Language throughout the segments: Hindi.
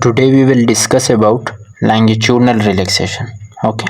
Today we will discuss about longitudinal relaxation. Okay.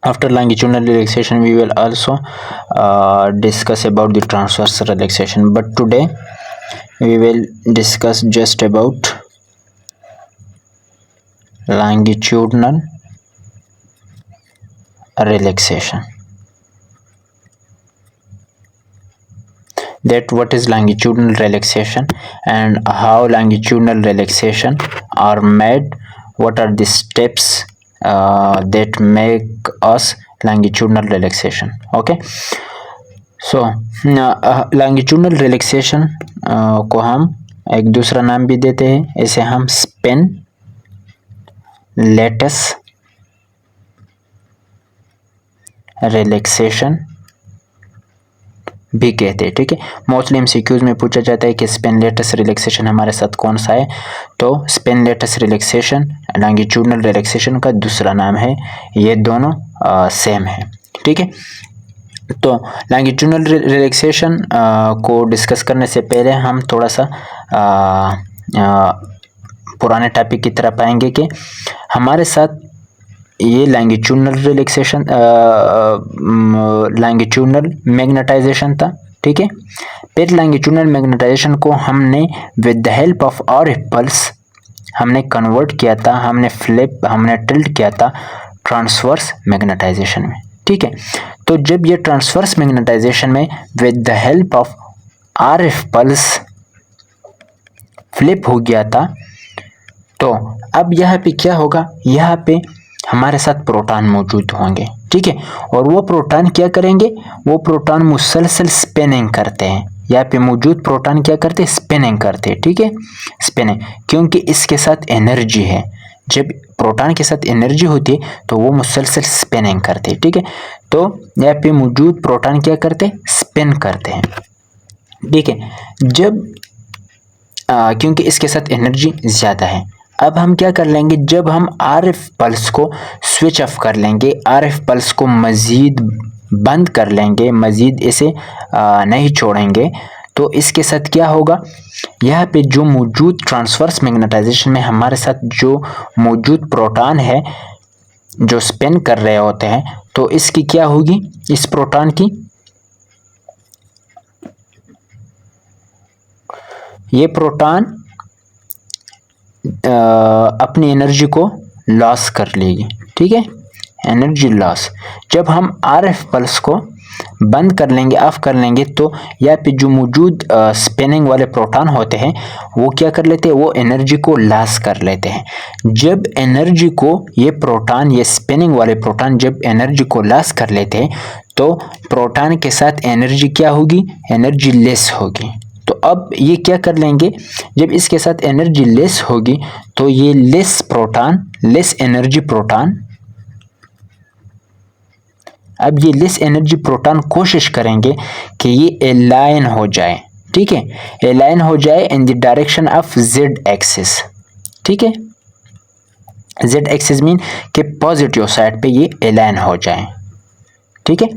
After longitudinal relaxation, we will also discuss about the transverse relaxation. But today we will discuss just about longitudinal relaxation. That what is longitudinal relaxation and how longitudinal relaxation are made, what are the steps that make us longitudinal relaxation. Okay, so longitudinal relaxation को हम एक दूसरा नाम भी देते हैं, इसे हम स्पेन लेटस रिलैक्सेशन भी कहते हैं. ठीक है, मोस्टली एमसीक्यूज में पूछा जाता है कि स्पेन लेटस रिलैक्सेशन हमारे साथ कौन सा है. तो spin lattice relaxation longitudinal relaxation का दूसरा नाम है. ये दोनों सेम है. ठीक है, तो लॉन्गिट्यूडनल रिलैक्सेशन को डिस्कस करने से पहले हम थोड़ा सा पुराने टॉपिक की तरफ आएंगे कि हमारे साथ ये लॉन्गिट्यूडनल रिलैक्सेशन लॉन्गिट्यूडनल मैग्नेटाइजेशन था. ठीक है, फिर लॉन्गिट्यूडनल मैग्नेटाइजेशन को हमने with the help of RF pulse हमने कन्वर्ट किया था, हमने टिल्ट किया था ट्रांसवर्स मैग्नेटाइजेशन में. ठीक है, तो जब ये ट्रांसवर्स मैग्नेटाइजेशन में with the help of RF pulse flip हो गया था, तो अब यहाँ पे क्या होगा, यहाँ पे हमारे साथ प्रोटॉन मौजूद होंगे. ठीक है, और वो प्रोटॉन क्या करेंगे, वो प्रोटॉन मुसलसल स्पिनिंग करते हैं. यहाँ पे मौजूद प्रोटॉन क्या करते हैं, स्पिनिंग करते हैं. ठीक है, स्पिनिंग, क्योंकि इसके साथ एनर्जी है. जब प्रोटॉन के साथ एनर्जी होती है तो वो मुसलसल स्पिनिंग करते हैं. ठीक है, तो यहाँ पे मौजूद प्रोटॉन क्या करते हैं, स्पिन करते हैं. ठीक है, जब क्योंकि इसके साथ एनर्जी ज़्यादा है. अब हम क्या कर लेंगे, जब हम आरएफ पल्स को स्विच ऑफ कर लेंगे, आरएफ पल्स को मज़ीद बंद कर लेंगे, मज़ीद इसे नहीं छोड़ेंगे, तो इसके साथ क्या होगा, यहाँ पे जो मौजूद ट्रांसवर्स मैग्नेटाइजेशन में हमारे साथ जो मौजूद प्रोटॉन है जो स्पिन कर रहे होते हैं, तो इसकी क्या होगी, इस प्रोटॉन की ये प्रोटॉन अपनी एनर्जी को लॉस कर लेगी. ठीक है, एनर्जी लॉस. जब हम आरएफ पल्स को बंद कर लेंगे, ऑफ कर लेंगे, तो यहाँ पे जो मौजूद स्पिनिंग वाले प्रोटॉन होते हैं वो क्या कर लेते हैं, वो एनर्जी को लॉस कर लेते हैं. जब एनर्जी को ये प्रोटॉन, ये स्पिनिंग वाले प्रोटॉन जब एनर्जी को लॉस कर लेते हैं, तो प्रोटॉन के साथ एनर्जी क्या होगी, एनर्जी लेस होगी. तो अब ये क्या कर लेंगे, जब इसके साथ एनर्जी लेस होगी तो ये less proton, less energy proton, अब ये लेस एनर्जी प्रोटॉन कोशिश करेंगे कि ये अलाइन हो जाए. ठीक है, अलाइन हो जाए in the direction of Z axis. ठीक है, जेड एक्सिस मीन कि पॉजिटिव साइड पे ये अलाइन हो जाए. ठीक है,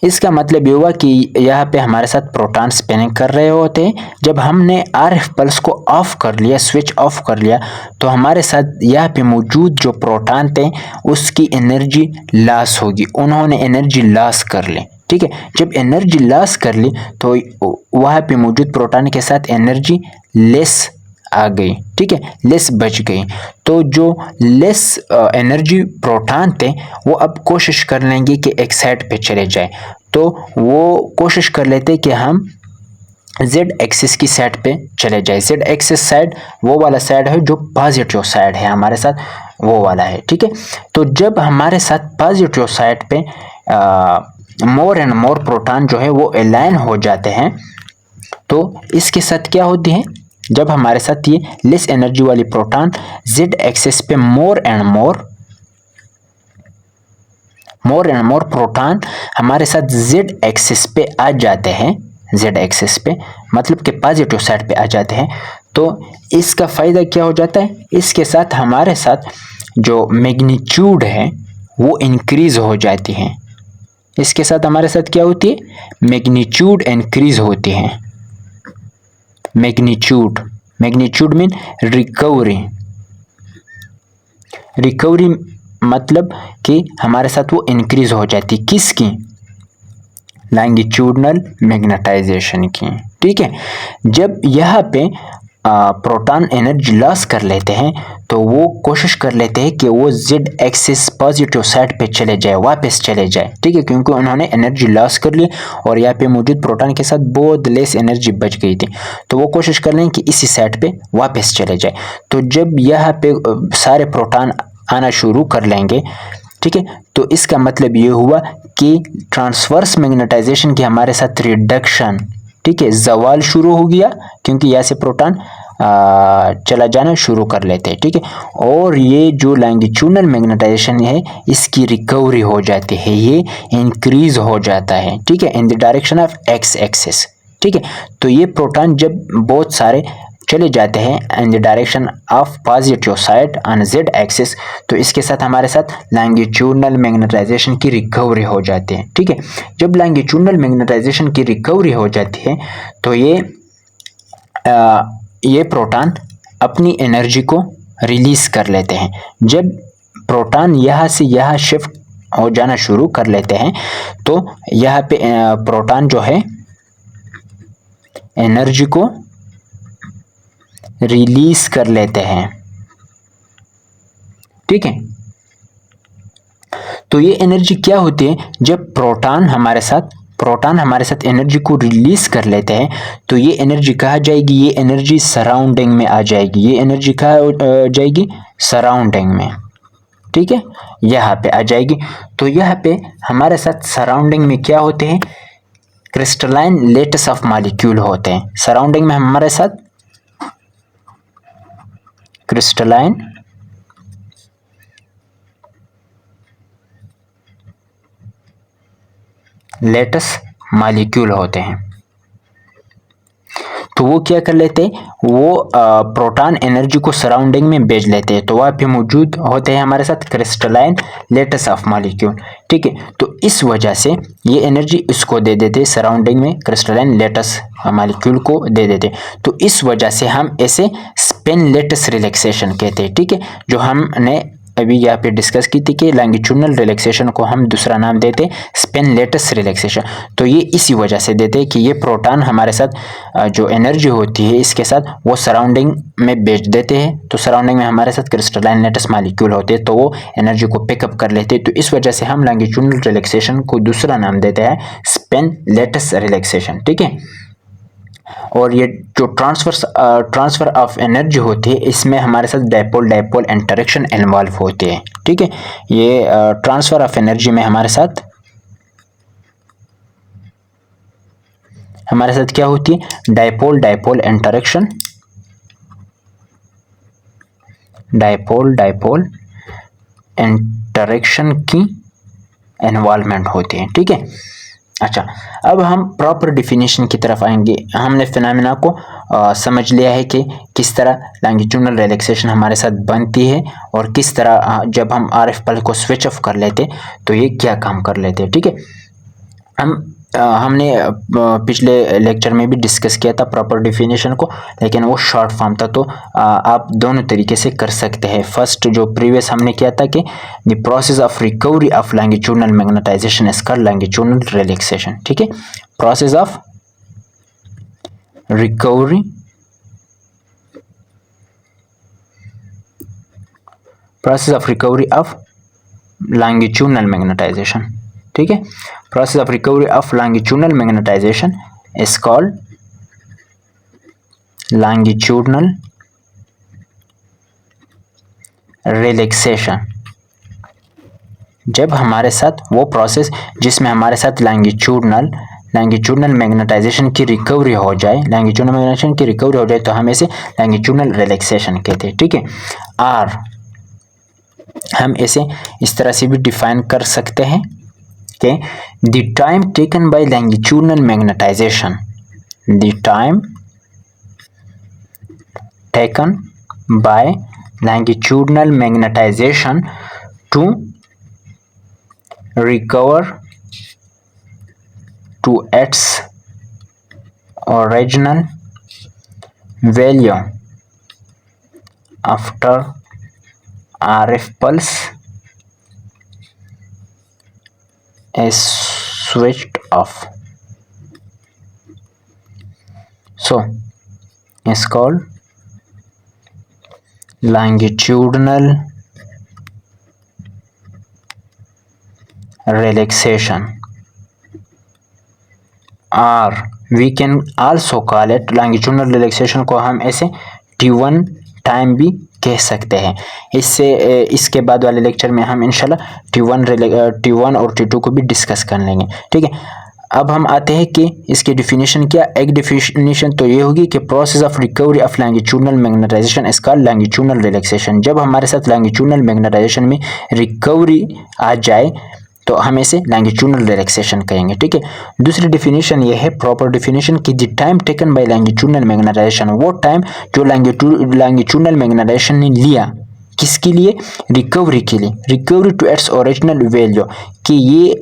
इसका मतलब ये हुआ कि यहाँ पे हमारे साथ प्रोटॉन स्पिनिंग कर रहे होते हैं. जब हमने आरएफ पल्स को ऑफ कर लिया, स्विच ऑफ कर लिया, तो हमारे साथ यहाँ पे मौजूद जो प्रोटॉन थे उसकी एनर्जी लॉस होगी, उन्होंने एनर्जी लॉस कर ली. ठीक है, जब एनर्जी लॉस कर ली तो वहाँ पे मौजूद प्रोटॉन के साथ एनर्जी लेस आ गई. ठीक है, लेस बच गई. तो जो लेस एनर्जी प्रोटॉन थे वो अब कोशिश कर लेंगे कि एक साइड पे चले जाए. तो वो कोशिश कर लेते कि हम जेड एक्सिस की साइड पे चले जाए. जेड एक्सिस साइड वो वाला साइड है जो पॉजिटिव साइड है हमारे साथ, वो वाला है. ठीक है, तो जब हमारे साथ पॉजिटिव साइड पे मोर एंड मोर प्रोटॉन जो है वो अलाइन हो जाते हैं, तो इसके साथ क्या होती है, जब हमारे साथ ये लेस एनर्जी वाली प्रोटॉन जेड एक्सिस पे मोर एंड मोर प्रोटॉन हमारे साथ जेड एक्सिस पे आ जाते हैं, जेड एक्सिस पे मतलब कि पॉजिटिव साइड पे आ जाते हैं, तो इसका फ़ायदा क्या हो जाता है, इसके साथ हमारे साथ जो मैग्नीट्यूड है वो इंक्रीज़ हो जाती है. इसके साथ हमारे साथ क्या होती है, मैग्नीट्यूड इंक्रीज़ होती है. Magnitude magnitude mean recovery. Recovery मतलब कि हमारे साथ वो इंक्रीज हो जाती, किसकी? लॉन्गिट्यूडनल मैग्नेटाइजेशन की। ठीक है, जब यहाँ पे प्रोटॉन एनर्जी लॉस कर लेते हैं तो वो कोशिश कर लेते हैं कि वो जेड एक्सिस पॉजिटिव साइड पे चले जाए, वापस चले जाए। ठीक है, क्योंकि उन्होंने एनर्जी लॉस कर ली और यहाँ पे मौजूद प्रोटॉन के साथ बहुत लेस एनर्जी बच गई थी, तो वो कोशिश कर लें कि इसी साइड पे वापस चले जाए। तो जब यहाँ पे सारे प्रोटॉन आना शुरू कर लेंगे, ठीक है, तो इसका मतलब ये हुआ कि ट्रांसवर्स मैग्नेटाइजेशन की हमारे साथ रिडक्शन, ठीक है, जवाल शुरू हो गया, क्योंकि यहाँ से प्रोटॉन चला जाना शुरू कर लेते हैं। ठीक है, और ये जो लॉन्गिट्यूडनल मैग्नेटाइजेशन है इसकी रिकवरी हो जाती है, ये इंक्रीज हो जाता है। ठीक है, in the direction of x axis. ठीक है, तो ये प्रोटॉन जब बहुत सारे चले जाते हैं in the direction of positive side on Z axis, तो इसके साथ हमारे साथ लॉन्गिट्यूडनल मैग्नेटाइजेशन की रिकवरी हो जाती है। ठीक है, जब लॉन्गिट्यूडनल मैग्नेटाइजेशन की रिकवरी हो जाती है तो ये प्रोटॉन अपनी एनर्जी को रिलीज कर लेते हैं। जब प्रोटॉन यहाँ से यहाँ शिफ्ट हो जाना शुरू कर लेते हैं तो यहाँ पे प्रोटॉन जो है एनर्जी को रिलीज कर लेते हैं। ठीक है, तो ये एनर्जी क्या होती है? जब प्रोटॉन हमारे साथ एनर्जी को रिलीज कर लेते हैं तो ये एनर्जी कहाँ जाएगी? ये एनर्जी सराउंडिंग में आ जाएगी। ये एनर्जी कहाँ जाएगी? सराउंडिंग में। ठीक है, यहाँ पे आ जाएगी। तो यहाँ पे हमारे साथ सराउंडिंग में क्या होते हैं? क्रिस्टलाइन लेटस ऑफ मॉलिक्यूल होते हैं। सराउंडिंग में हमारे साथ क्रिस्टलाइन लेटस मॉलिक्यूल होते हैं। तो वो क्या कर लेते हैं? वो प्रोटॉन एनर्जी को सराउंडिंग में भेज लेते हैं, तो वहाँ पे मौजूद होते हैं हमारे साथ क्रिस्टलाइन लेटस ऑफ मॉलिक्यूल। ठीक है, तो इस वजह से ये एनर्जी इसको दे देते हैं, सराउंडिंग में क्रिस्टलाइन लेटस मॉलिक्यूल को दे देते हैं। तो इस वजह से हम ऐसे स्पिन लेटस रिलैक्सेशन कहते हैं। ठीक है, जो हमने अभी यहाँ पे डिस्कस की थी कि लॉन्गिट्यूडनल रिलैक्सेशन को हम दूसरा नाम देते हैं स्पिन लेटस रिलैक्सेशन। तो ये इसी वजह से देते हैं कि ये प्रोटॉन हमारे साथ जो एनर्जी होती है इसके साथ वो सराउंडिंग में भेज देते हैं। तो सराउंडिंग में हमारे साथ क्रिस्टलाइन लेटस मॉलिक्यूल होते हैं, तो वो एनर्जी को पिकअप कर लेते हैं। तो इस वजह से हम लॉन्गिट्यूडनल रिलैक्सेशन को दूसरा नाम देते हैं स्पिन लेटस रिलैक्सेशन। ठीक है, और ये जो ट्रांसफर ऑफ एनर्जी होती है इसमें हमारे साथ डायपोल डायपोल इंटरेक्शन इन्वॉल्व होते हैं। ठीक है, ये ट्रांसफर ऑफ एनर्जी में हमारे साथ क्या होती है? Dipole dipole interaction, dipole dipole interaction की इन्वॉल्वमेंट होती है। ठीक है, अच्छा, अब हम प्रॉपर डिफिनेशन की तरफ आएंगे। हमने फिनोमेना को समझ लिया है कि किस तरह लॉन्गिट्यूडनल रिलैक्सेशन हमारे साथ बनती है और किस तरह जब हम आरएफ पल्स को स्विच ऑफ कर लेते तो ये क्या काम कर लेते हैं। ठीक है, हमने पिछले लेक्चर में भी डिस्कस किया था प्रॉपर डिफिनेशन को, लेकिन वो शॉर्ट फॉर्म था, तो आप दोनों तरीके से कर सकते हैं। फर्स्ट जो प्रीवियस हमने किया था कि the process of recovery of longitudinal magnetisation is called longitudinal relaxation. ठीक है, process of recovery of longitudinal magnetisation. ठीक है, process of recovery of longitudinal magnetisation is called longitudinal relaxation. जब हमारे साथ वो प्रोसेस जिसमें हमारे साथ लॉन्गिट्यूडनल मैग्नेटाइजेशन की रिकवरी हो जाए, लॉन्गिट्यूडनल मैग्नेटाइजेशन की रिकवरी हो जाए, तो हम इसे लॉन्गिट्यूडनल रिलैक्सेशन कहते हैं। ठीक है, और हम इसे इस तरह से भी डिफाइन कर सकते हैं कि the time taken by longitudinal magnetization, the time taken by longitudinal magnetization to recover to its original value after RF pulse is switched off, so it's called longitudinal relaxation, or we can also call it longitudinal relaxation को हम ऐसे T1 टाइम भी कह सकते हैं। इसके बाद वाले लेक्चर में हम इंशाल्लाह T1 और T2 को भी डिस्कस कर लेंगे, ठीक है। अब हम आते हैं कि इसकी डिफिनीशन क्या। एक डिफिनीशन तो ये होगी कि process of recovery of longitudinal magnetisation is called longitudinal relaxation. जब हमारे साथ लॉन्गिट्यूडनल मैग्नेटाइजेशन में रिकवरी आ जाए तो हम इसे लॉन्गिट्यूडनल रिलैक्सेशन कहेंगे, ठीक है। दूसरी डिफिनीशन ये है, प्रॉपर डिफिनीशन, कि the time taken by longitudinal magnetisation, वो टाइम जो लॉन्गिट्यूडनल मैग्नेटाइजेशन ने लिया, किसके लिए, रिकवरी के लिए, recovery to its original value, कि ये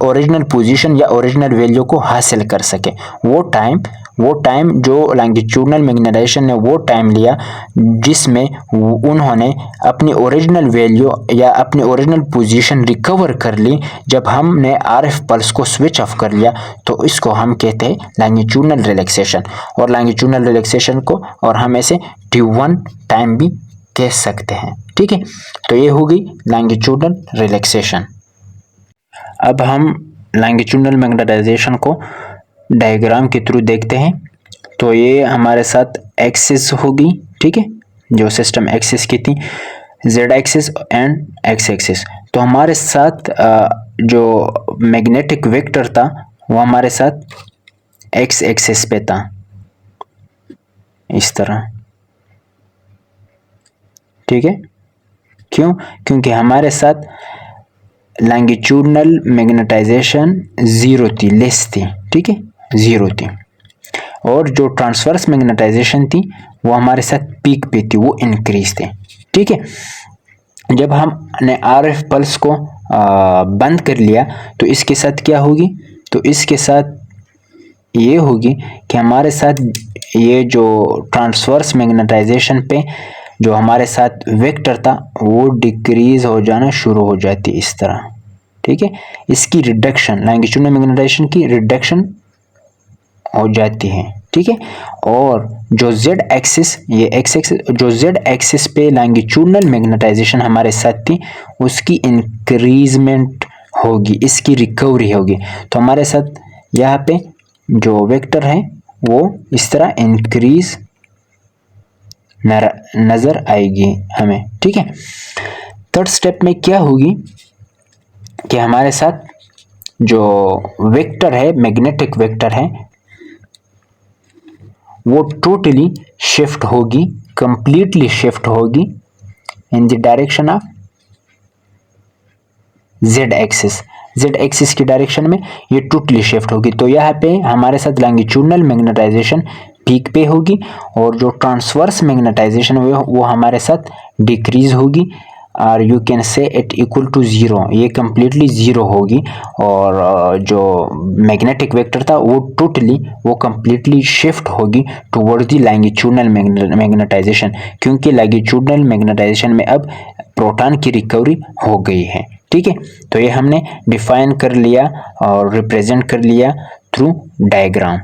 ओरिजिनल पोजीशन या ओरिजिनल वैल्यू को हासिल कर सके। वो टाइम जो लॉन्गिट्यूडनल मैग्नेटाइजेशन ने वो टाइम लिया जिसमें उन्होंने अपनी ओरिजिनल वैल्यू या अपनी ओरिजिनल पोजीशन रिकवर कर ली। जब हमने RF पल्स को स्विच ऑफ कर लिया तो इसको हम कहते हैं लॉन्गिट्यूडनल रिलैक्सेशन। और लॉन्गिट्यूडनल रिलैक्सेशन को और हम ऐसे T1 टाइम भी कह सकते हैं, ठीक है। तो ये होगी लॉन्गिट्यूडनल रिलैक्सेशन। अब हम लॉन्गिट्यूडनल मैग्नेटाइजेशन को डायग्राम के थ्रू देखते हैं। तो ये हमारे साथ एक्सिस होगी, ठीक है, जो सिस्टम एक्सिस की थी, Z axis and X axis. तो हमारे साथ जो मैग्नेटिक वेक्टर था वो हमारे साथ X एक्सिस पे था, इस तरह, ठीक है। क्यों? क्योंकि हमारे साथ लॉन्गिट्यूडनल मैग्नेटाइजेशन जीरो थी, लेस थी, ठीक है, जीरो थी। और जो ट्रांसवर्स मैग्नेटाइजेशन थी वो हमारे साथ पीक पे थी, वो इंक्रीज थे, ठीक है। जब हमने RF पल्स को बंद कर लिया तो इसके साथ क्या होगी, तो इसके साथ ये होगी कि हमारे साथ ये जो ट्रांसवर्स मैग्नेटाइजेशन पे जो हमारे साथ वेक्टर था वो डिक्रीज हो जाना शुरू हो जाती है, इस तरह, ठीक है। इसकी रिडक्शन, लॉन्गिट्यूडनल मैग्नेटाइजेशन की रिडक्शन हो जाती है, ठीक है। और जो Z एक्सिस, ये X एक्सिस, जो Z एक्सिस पे लॉन्गिट्यूडनल मैग्नेटाइजेशन हमारे साथ थी उसकी इंक्रीजमेंट होगी, इसकी रिकवरी होगी। तो हमारे साथ यहाँ पे जो वेक्टर है वो इस तरह इंक्रीज नजर आएगी हमें, ठीक है। थर्ड स्टेप में क्या होगी कि हमारे साथ जो वेक्टर है, मैग्नेटिक वेक्टर है, वो टोटली शिफ्ट होगी, कंप्लीटली शिफ्ट होगी in the direction of Z axis. Z axis की डायरेक्शन में ये टोटली शिफ्ट होगी। तो यहाँ पे हमारे साथ लॉन्गिट्यूडनल मैग्नेटाइजेशन पीक पे होगी और जो ट्रांसवर्स मैग्नेटाइजेशन वो हमारे साथ डिक्रीज होगी, और you can say it equal to zero, ये कम्प्लीटली ज़ीरो होगी। और जो मैग्नेटिक वेक्टर था वो टोटली, वो कम्प्लीटली शिफ्ट होगी टुवर्ड्स द लॉन्गिट्यूडनल मैग्नेटाइजेशन, क्योंकि लॉन्गिट्यूडनल मैग्नेटाइजेशन में अब प्रोटॉन की रिकवरी हो गई है, ठीक है। तो ये हमने डिफाइन कर लिया और रिप्रेजेंट कर लिया थ्रू डायग्राम।